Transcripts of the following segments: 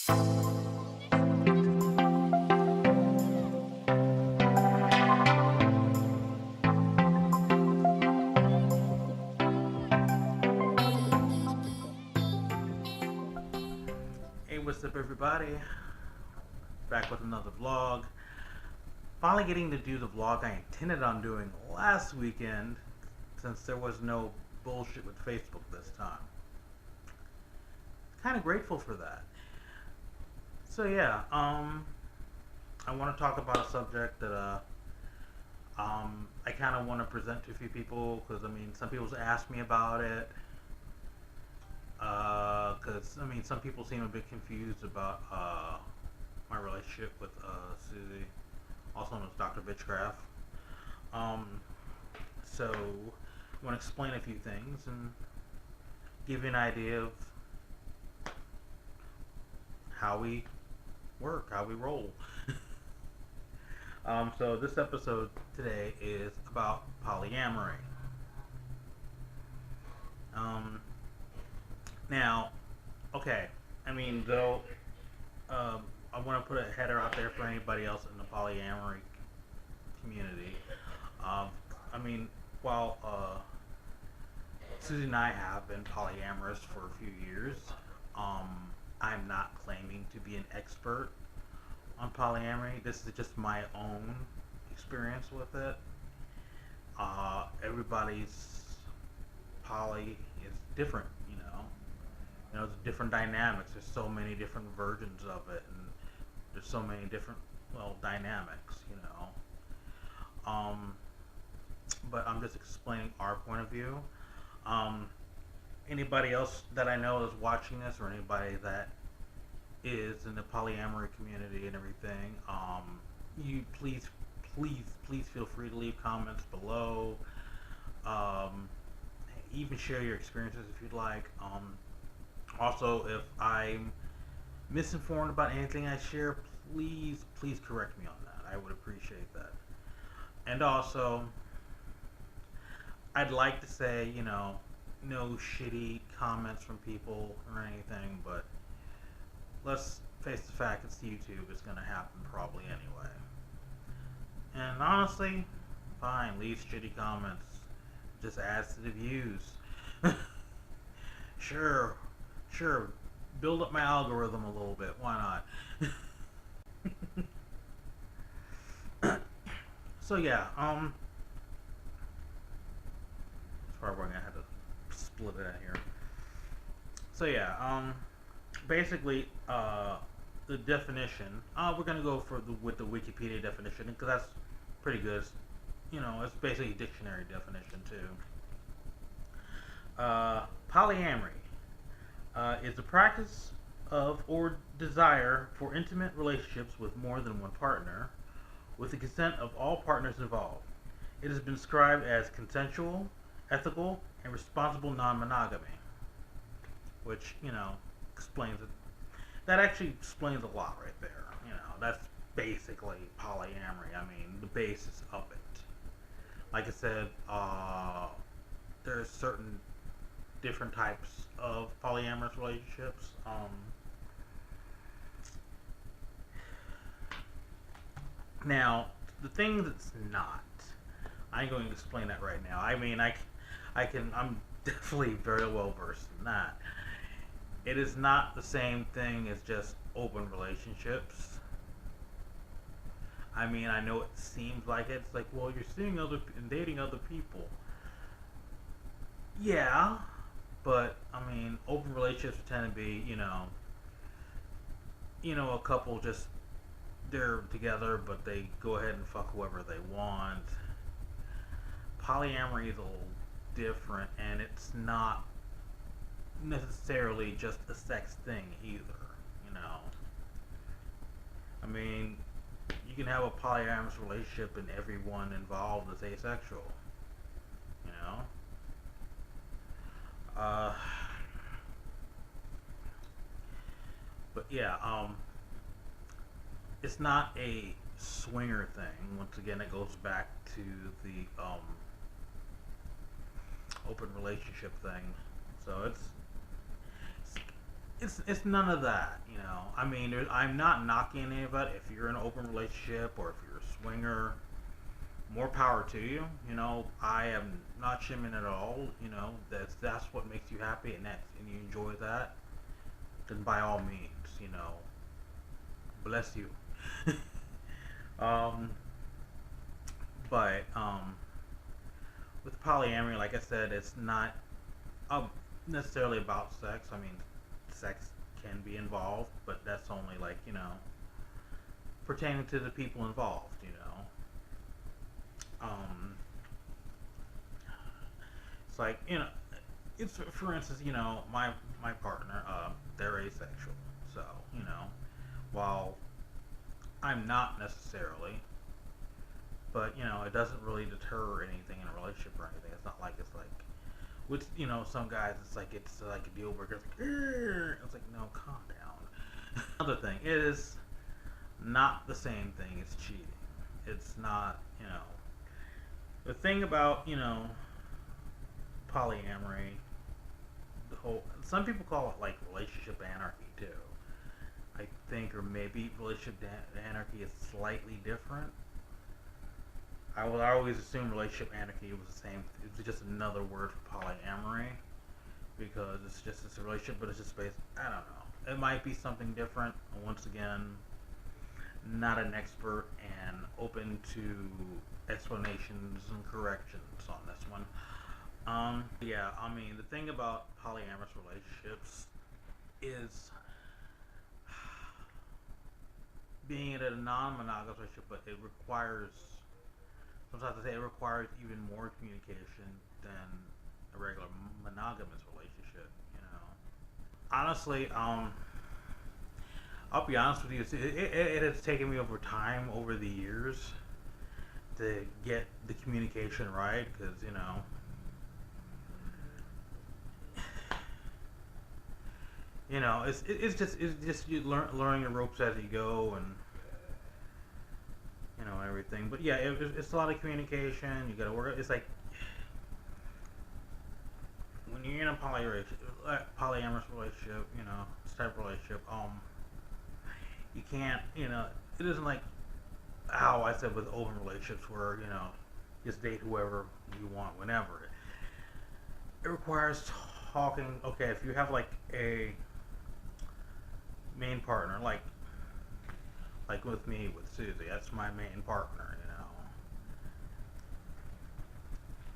Hey, what's up, everybody? Back with another vlog. Finally getting to do the vlog I intended on doing last weekend, since there was no bullshit with Facebook this time. Kind of grateful for that. So yeah, I want to talk about a subject that I kind of want to present to a few people, because some people's asked me about it. Because some people seem a bit confused about my relationship with Susie, also known as Dr. Bitchcraft. So I want to explain a few things and give you an idea of how we work, how we roll. So this episode today is about polyamory. Now, okay, though, I want to put a header out there for anybody else in the polyamory community. While Susie and I have been polyamorous for a few years, I'm not claiming to be an expert on polyamory. This is just my own experience with it. Everybody's poly is different, there's different dynamics. There's so many different versions of it, and there's so many different, dynamics, But I'm just explaining our point of view. Anybody else that I know is watching this, or anybody that is in the polyamory community and everything, you please feel free to leave comments below. Even share your experiences if you'd like. Also, if I'm misinformed about anything I share, please correct me on that. I would appreciate that. And also, I'd like to say, no shitty comments from people or anything, but let's face the fact, it's YouTube. It's going to happen probably anyway. And honestly, fine, leave shitty comments. Just adds to the views. Sure, build up my algorithm a little bit. Why not? So yeah, sorry, we're gonna have to split it out here. So yeah, basically, the definition. We're gonna go with the Wikipedia definition, because that's pretty good. It's basically a dictionary definition too. Polyamory is the practice of or desire for intimate relationships with more than one partner, with the consent of all partners involved. It has been described as consensual, ethical, and responsible non-monogamy, which, explains it. That actually explains a lot right there. That's basically polyamory. The basis of it. Like I said, there's certain different types of polyamorous relationships. Now, the thing that's not, I'm going to explain that right now. I'm definitely very well versed in that. It is not the same thing as just open relationships. I know it seems like it. It's like, well, you're seeing and dating other people. Yeah, but open relationships tend to be, a couple just, they're together, but they go ahead and fuck whoever they want. Polyamory is a little different, and it's not necessarily just a sex thing either. You can have a polyamorous relationship and everyone involved is asexual. But yeah, it's not a swinger thing. Once again, it goes back to the open relationship thing. So it's none of that. I mean, I'm not knocking any of it. If you're in an open relationship or if you're a swinger, more power to you. I am not shaming at all. That's what makes you happy, and you enjoy that. Then by all means, bless you. um, but with polyamory, like I said, it's not necessarily about sex. I mean, sex can be involved, but that's only like pertaining to the people involved. It's like it's for instance, my partner, they're asexual, so while I'm not necessarily, but it doesn't really deter anything in a relationship or anything. It's not like it's like with some guys, it's like a deal breaker. It's like, it's like, no, calm down. Another thing, it is not the same thing as cheating. It's not, the thing about polyamory. Some people call it like relationship anarchy too. I think, or maybe relationship anarchy is slightly different. I would always assume relationship anarchy was the same. It was just another word for polyamory because it's a relationship, but it's just based. I don't know. It might be something different. Once again, not an expert and open to explanations and corrections on this one. Yeah, I mean, the thing about polyamorous relationships is being in a non-monogamous relationship, but it requires, sometimes I say it requires even more communication than a regular monogamous relationship, Honestly, I'll be honest with you, it has taken me over time, over the years, to get the communication right, because, it's just you learning the ropes as you go, and everything. But yeah, it's a lot of communication. You got to work. It's like when you're in a polyamorous relationship, this type of relationship. You can't, it isn't like how I said with open relationships where just date whoever you want whenever. It requires talking. Okay, if you have like a main partner, like with me, with Susie, that's my main partner,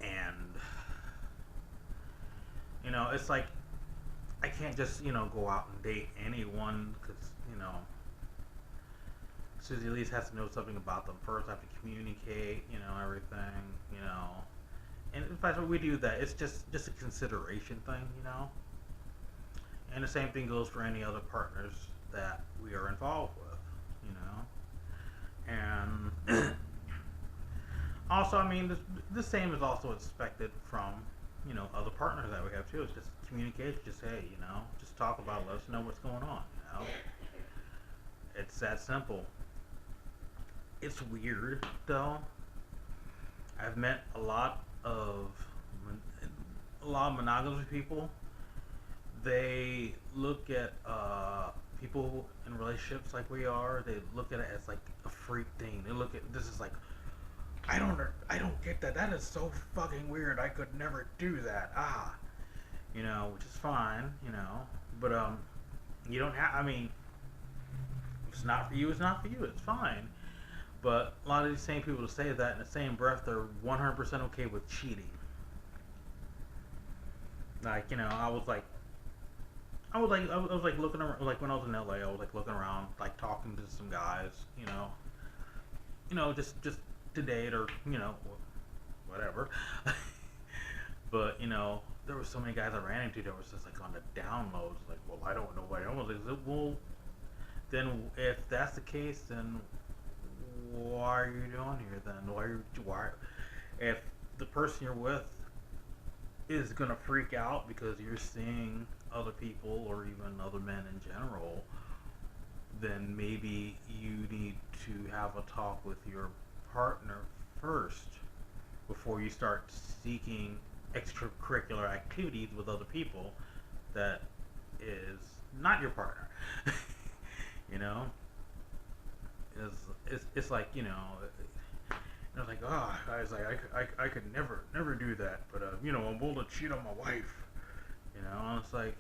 and it's like I can't just go out and date anyone because Susie at least has to know something about them first. I have to communicate, everything, and in fact, we do that. It's just a consideration thing, and the same thing goes for any other partners that we are involved with, and also, I mean, the same is also expected from other partners that we have too. It's just communication. Just hey, just talk about it. Let us know what's going on. It's that simple. It's weird though. I've met a lot of monogamous people. They look at people in relationships like we are. They look at it as like a freak thing. They look at this as like, I don't get that. That is so fucking weird. I could never do that. Which is fine. But you don't have. I mean, if it's not for you, it's not for you. It's fine. But a lot of these same people say that in the same breath, they're 100% okay with cheating. Like I was like looking around, like when I was in LA, I was like looking around, like talking to some guys, just to date or whatever. But there were so many guys I ran into that was just like on the downloads, like, well, I don't know what I was like, well, then if that's the case, then why are you doing here then? Why if the person you're with is gonna freak out because you're seeing other people or even other men in general, then maybe you need to have a talk with your partner first before you start seeking extracurricular activities with other people that is not your partner. You know, it's like, I was like, oh, I was like, I could never do that, but I'm willing to cheat on my wife. And it's like,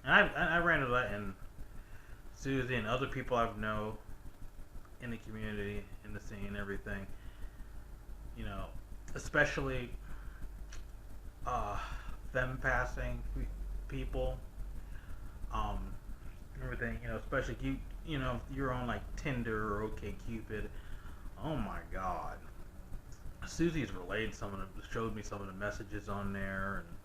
and I ran into that in Susie and other people I've know in the community, in the scene, and everything. You know, especially uh, femme passing people, um, everything. Especially you're on like Tinder or OkCupid. Oh my God, Susie's relayed showed me some of the messages on there, and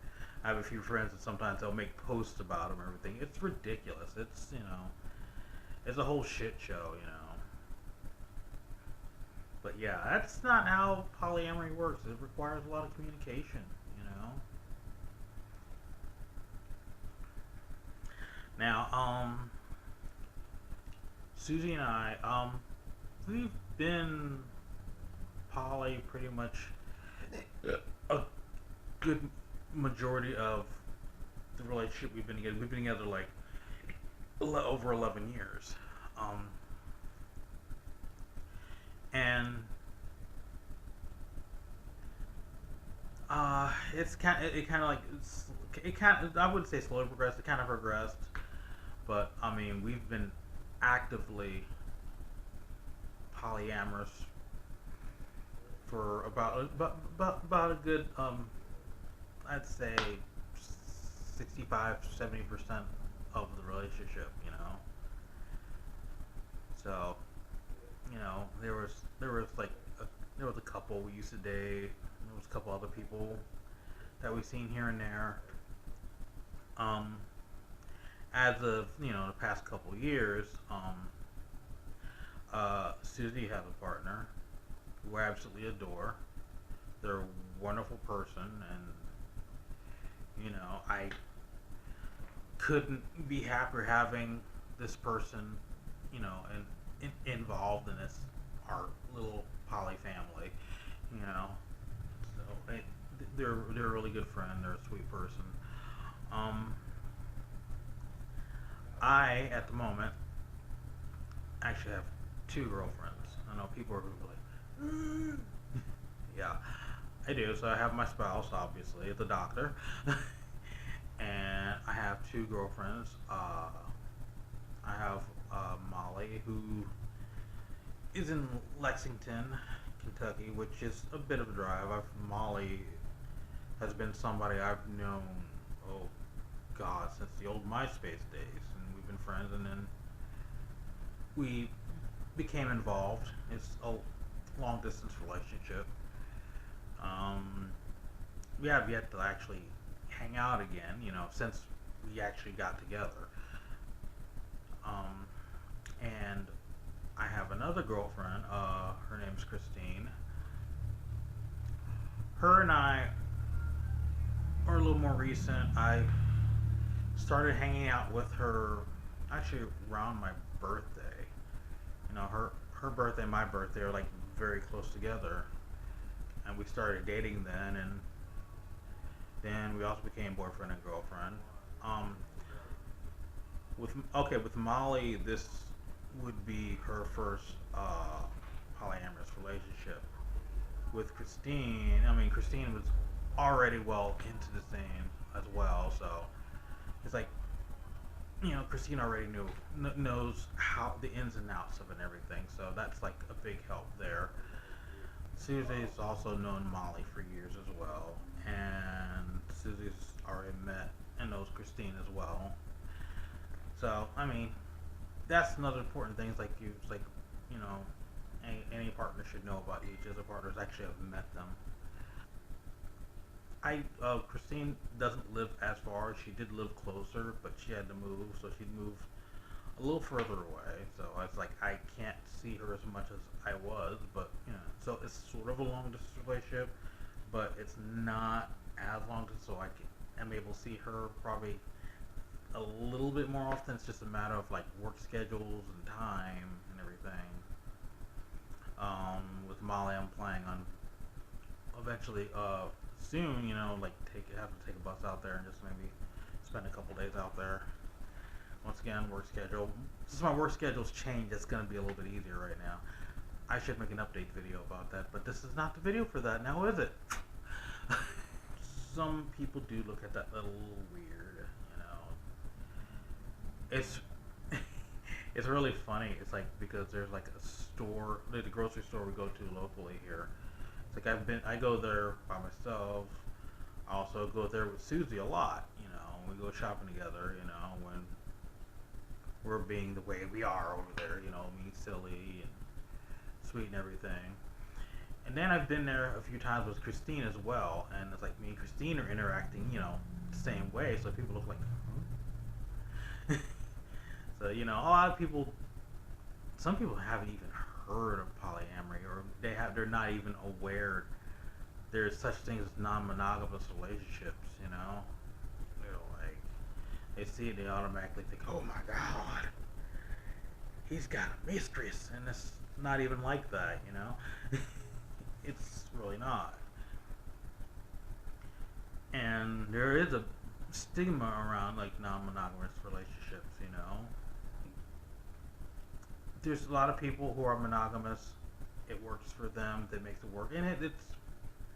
I have a few friends that sometimes they'll make posts about them and everything. It's ridiculous. It's a whole shit show. But yeah, that's not how polyamory works. It requires a lot of communication. Now, Susie and I, we've been poly pretty much a good majority of the relationship we've been together. We've been together like over 11 years. And it's I wouldn't say slowly progressed. It kind of progressed, but I mean we've been actively polyamorous for about a good I'd say 65-70% of the relationship. So there was a couple we used to date. There was a couple other people that we've seen here and there. Um, as of the past couple of years, Susie has a partner who I absolutely adore. They're a wonderful person, and I couldn't be happier having this person, involved in this our little poly family. You know, so they're a really good friend. They're a sweet person. Um, I at the moment actually have two girlfriends. I know people are like, yeah, I do. So I have my spouse, obviously, the doctor, and I have two girlfriends. I have Molly, who is in Lexington, Kentucky, which is a bit of a drive. Molly has been somebody I've known, oh God, since the old MySpace days, and we've been friends, and then we became involved. It's a long distance relationship. Um, we have yet to actually hang out again, since we actually got together. Um, and I have another girlfriend. Her name's Christine. Her and I are a little more recent. I started hanging out with her actually around my birthday. Her birthday and my birthday are like very close together, and we started dating then, and then we also became boyfriend and girlfriend. Um, with Molly, this would be her first polyamorous relationship. With Christine, I mean Christine was already well into the scene as well, so it's like Christine already knows how the ins and outs of it and everything, so that's like a big help there. Susie's also known Molly for years as well, and Susie's already met and knows Christine as well. So I mean, that's another important thing. It's like you know, any partner should know about each other partners. Actually, I've met them. Christine doesn't live as far. She did live closer, but she had to move, so she'd move a little further away. So it's like I can't see her as much as I was, but so it's sort of a long distance relationship, but it's not as long distance. So am able to see her probably a little bit more often. It's just a matter of like work schedules and time and everything. With Molly, I'm planning on eventually soon, like have to take a bus out there and just maybe spend a couple days out there. Once again, work schedule. Since my work schedule's changed, it's going to be a little bit easier right now. I should make an update video about that, but this is not the video for that now, is it? Some people do look at that a little weird, you know. It's it's really funny. It's like because there's like a store, like the grocery store we go to locally here. It's like I go there by myself. I also go there with Susie a lot. You know, we go shopping together. You know, when we're being the way we are over there. You know, me silly and sweet and everything. And then I've been there a few times with Christine as well, and it's like me and Christine are interacting, you know, the same way. So people look like, huh? So you know, a lot of people, some people haven't even heard of polyamory, or they're not even aware there's such things as non-monogamous relationships. You know, they're like, they see it, they automatically think, oh my God, he's got a mistress, and it's not even like that, you know. It's really not. And there is a stigma around like non-monogamous relationships, you know. There's a lot of people who are monogamous. It works for them. That makes it work, and it's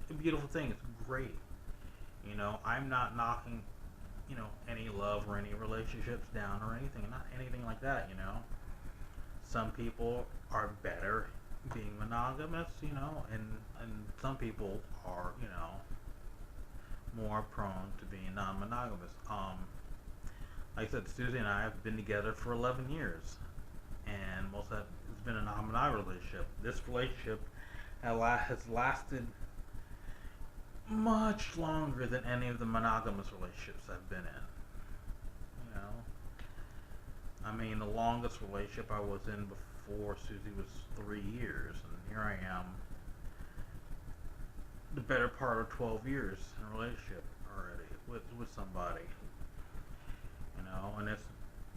a beautiful thing. It's great. You know, I'm not knocking, you know, any love or any relationships down or anything. Not anything like that. You know, some people are better being monogamous, you know, and some people are, you know, more prone to being non-monogamous. Like I said, Susie and I have been together for 11 years, and most of that has been a non-monogamous relationship. This relationship has lasted much longer than any of the monogamous relationships I've been in. You know, I mean, the longest relationship I was in before Susie was 3 years, and here I am, the better part of 12 years in a relationship already with somebody. You know, and it's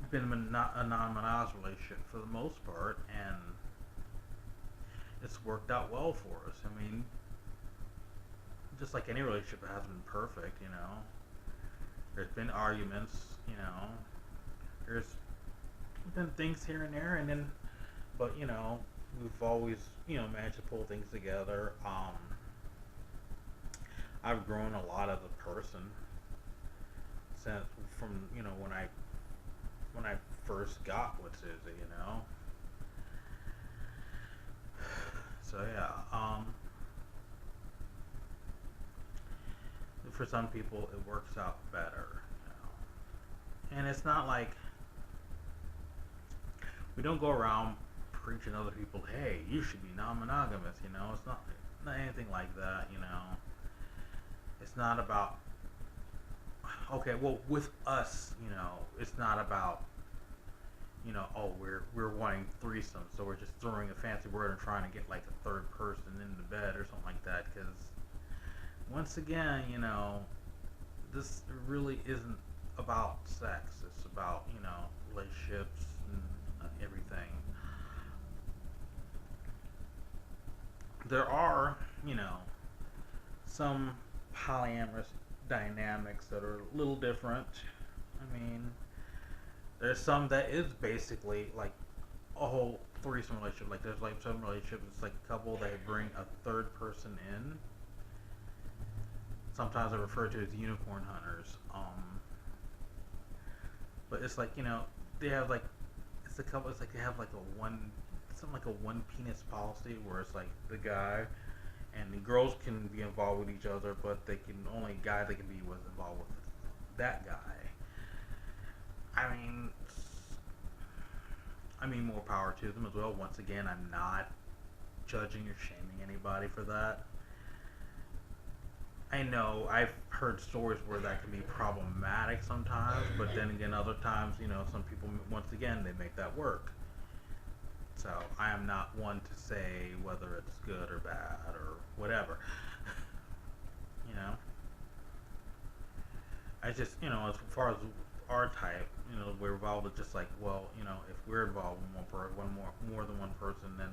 been a non-monogamous relationship for the most part, and it's worked out well for us. I mean, just like any relationship, it hasn't been perfect, you know. There's been arguments, you know. There's been things here and there, and then, but you know, we've always, you know, managed to pull things together. I've grown a lot as a person since from, you know, when I first got with Susie, you know. So yeah, for some people it works out better, you know. And it's not like we don't go around preaching to other people, hey, you should be non-monogamous, you know. It's not anything like that, you know. It's not about, okay, well, with us, you know, it's not about, you know, oh, we're wanting threesome, so we're just throwing a fancy word and trying to get like a third person in the bed or something like that, because once again, you know, this really isn't about sex. It's about, you know, relationships and everything. There are, you know, some polyamorous dynamics that are a little different. I mean, there's some that is basically like a whole threesome relationship. Like there's like some relationships, it's like a couple that bring a third person in. Sometimes I refer to as unicorn hunters. But it's like, you know, they have like, it's a couple, it's like they have like something like a one penis policy where it's like the guy and the girls can be involved with each other, but they can only guy they can be with involved with that guy. I mean more power to them as well. Once again, I'm not judging or shaming anybody for that. I know I've heard stories where that can be problematic sometimes, but then again, other times, you know, some people, once again, they make that work. So I am not one to say whether it's good or bad or whatever. You know, I just, you know, as far as our type, you know, we're involved with just like, well, you know, if we're involved with more than one person, then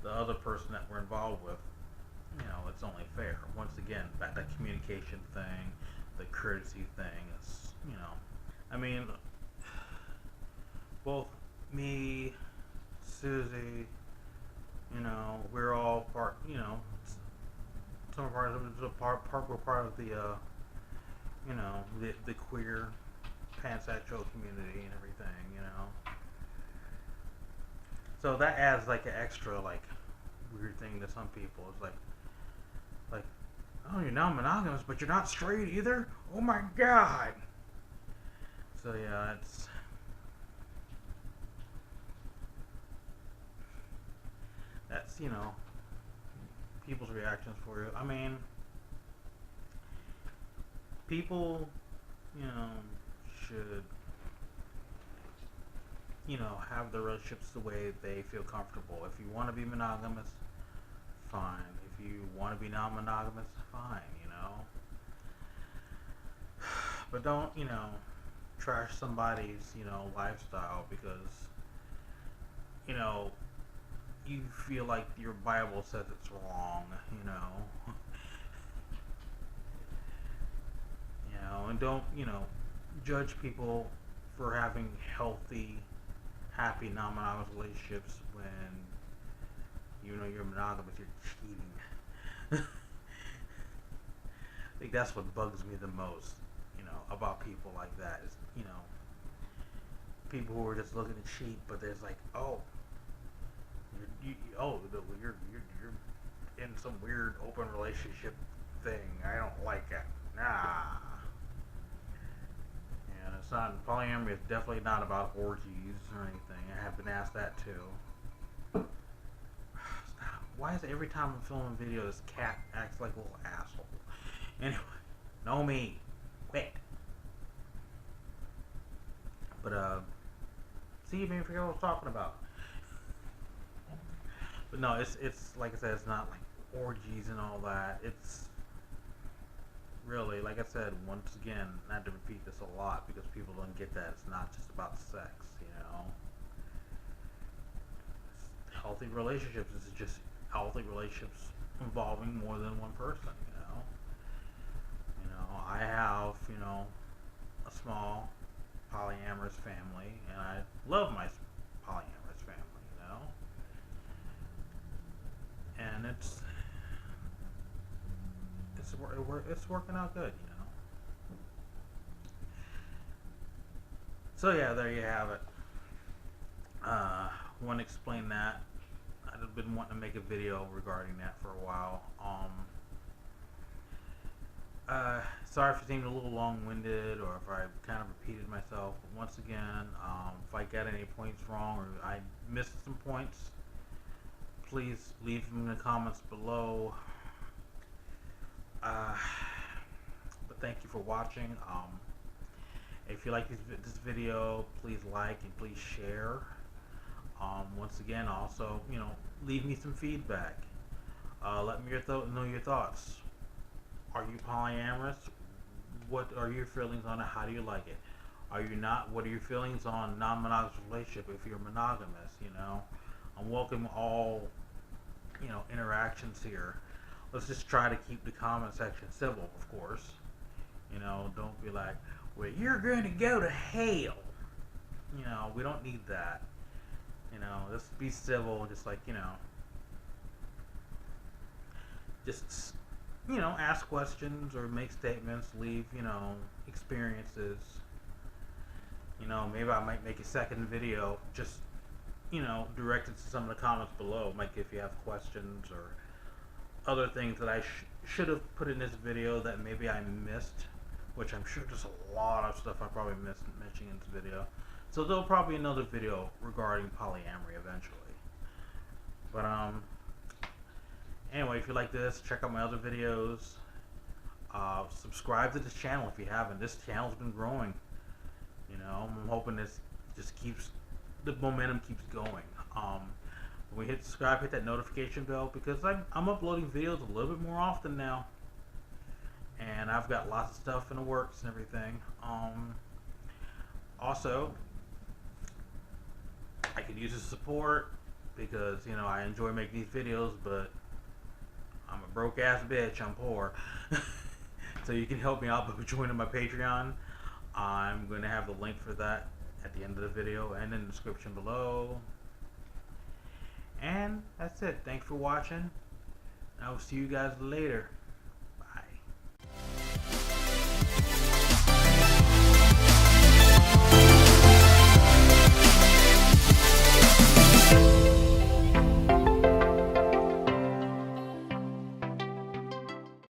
the other person that we're involved with, you know, it's only fair. Once again, that communication thing, the courtesy thing is, you know, I mean, both me, Susie, we're all part. Some of our we're part of the queer pansexual community and everything. So that adds like an extra like weird thing to some people. It's like, oh, you're not monogamous, but you're not straight either. Oh my god. So yeah, that's people's reactions for you. I mean, people, should have their relationships the way they feel comfortable. If you want to be monogamous, fine. If you want to be non-monogamous, fine. But don't trash somebody's lifestyle because you feel like your Bible says it's wrong. And don't judge people for having healthy, happy non-monogamous relationships when you're monogamous, you're cheating. I think that's what bugs me the most, about people like that is, people who are just looking to cheat, but there's like, oh, you're in some weird open relationship thing. I don't like it. Nah. And it's not polyamory. It's definitely not about orgies or anything. I have been asked that too. Why is it every time I'm filming a video, this cat acts like a little asshole? Anyway, know me. Quit. But see, you maybe forget what I was talking about. But no, it's like I said, it's not like orgies and all that. It's really, like I said, once again, not to repeat this a lot because people don't get that. It's not just about sex, Healthy relationships is just healthy relationships involving more than one person, I have, a small polyamorous family, and I love my polyamorous family, and it's working out good, So yeah, there you have it. Want to explain that. I've been wanting to make a video regarding that for a while. Sorry if it seemed a little long-winded or if I kind of repeated myself. But once again, if I got any points wrong or I missed some points, please leave them in the comments below. But thank you for watching. If you like this video, please like and please share. Once again, also, leave me some feedback. Let me know your thoughts. Are you polyamorous? What are your feelings on it? How do you like it? Are you not? What are your feelings on non-monogamous relationship if you're monogamous? I'm welcoming all, interactions here. Let's just try to keep the comment section civil, of course. Don't be like, well, you're going to go to hell. We don't need that. Let's be civil, just like, just, ask questions or make statements, leave, experiences. Maybe I might make a second video just, directed to some of the comments below, like if you have questions or other things that I should have put in this video that maybe I missed, which I'm sure there's a lot of stuff I probably missed mentioning in this video. So there'll probably be another video regarding polyamory eventually. But anyway, if you like this, check out my other videos. Subscribe to this channel if you haven't. This channel's been growing. I'm hoping this just the momentum keeps going. When we hit subscribe, hit that notification bell because I'm uploading videos a little bit more often now. And I've got lots of stuff in the works and everything. Also, I could use the support because, I enjoy making these videos, but I'm a broke ass bitch. I'm poor. So you can help me out by joining my Patreon. I'm going to have the link for that at the end of the video and in the description below. And that's it. Thanks for watching. I will see you guys later.